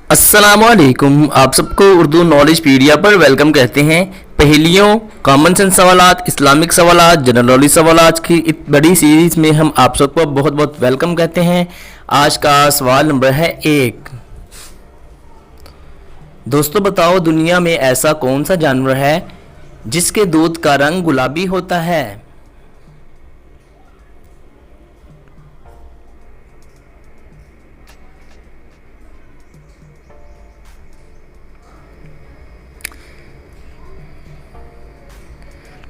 अस्सलामुअलैकुम। आप सबको उर्दू नॉलेज पीडिया पर वेलकम कहते हैं। पहेलियों, कॉमन सेंस सवालात, इस्लामिक सवालात, जनरल नॉलेज सवालात की एक बड़ी सीरीज़ में हम आप सबको बहुत बहुत वेलकम कहते हैं। आज का सवाल नंबर है 1। दोस्तों बताओ, दुनिया में ऐसा कौन सा जानवर है जिसके दूध का रंग गुलाबी होता है?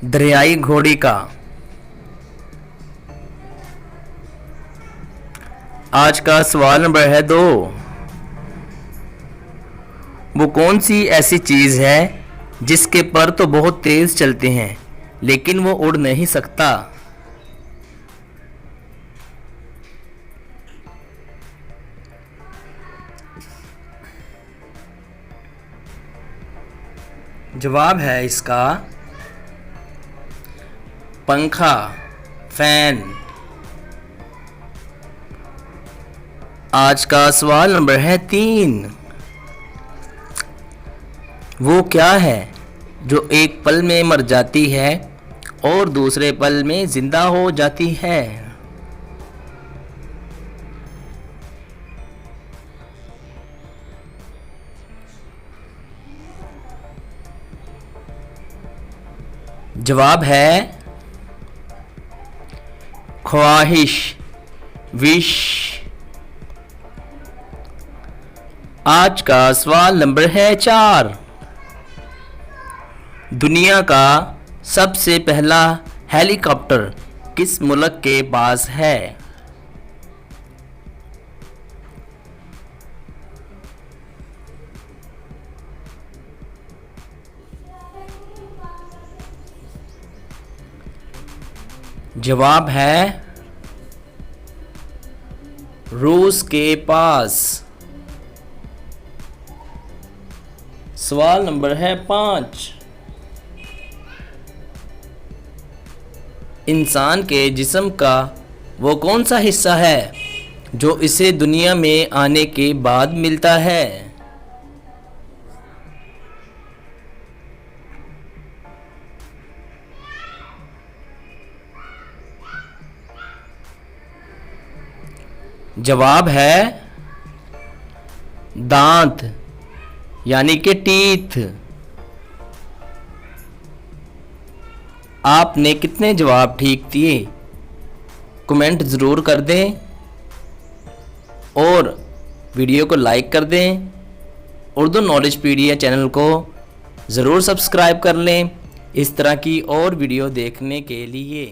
दरियाई घोड़ी का। आज का सवाल नंबर है 2। वो कौन सी ऐसी चीज़ है जिसके पर तो बहुत तेज चलते हैं लेकिन वो उड़ नहीं सकता? जवाब है इसका पंखा, फैन। आज का सवाल नंबर है 3। वो क्या है जो एक पल में मर जाती है और दूसरे पल में जिंदा हो जाती है? जवाब है ख्वाहिश, विश। आज का सवाल नंबर है 4। दुनिया का सबसे पहला हेलीकॉप्टर किस मुल्क के पास है? जवाब है रूस के पास। सवाल नंबर है 5। इंसान के जिस्म का वो कौन सा हिस्सा है जो इसे दुनिया में आने के बाद मिलता है? जवाब है दांत, यानी कि टीथ। आपने कितने जवाब ठीक दिए कमेंट ज़रूर कर दें और वीडियो को लाइक कर दें। उर्दू नॉलेज पीडिया चैनल को ज़रूर सब्सक्राइब कर लें इस तरह की और वीडियो देखने के लिए।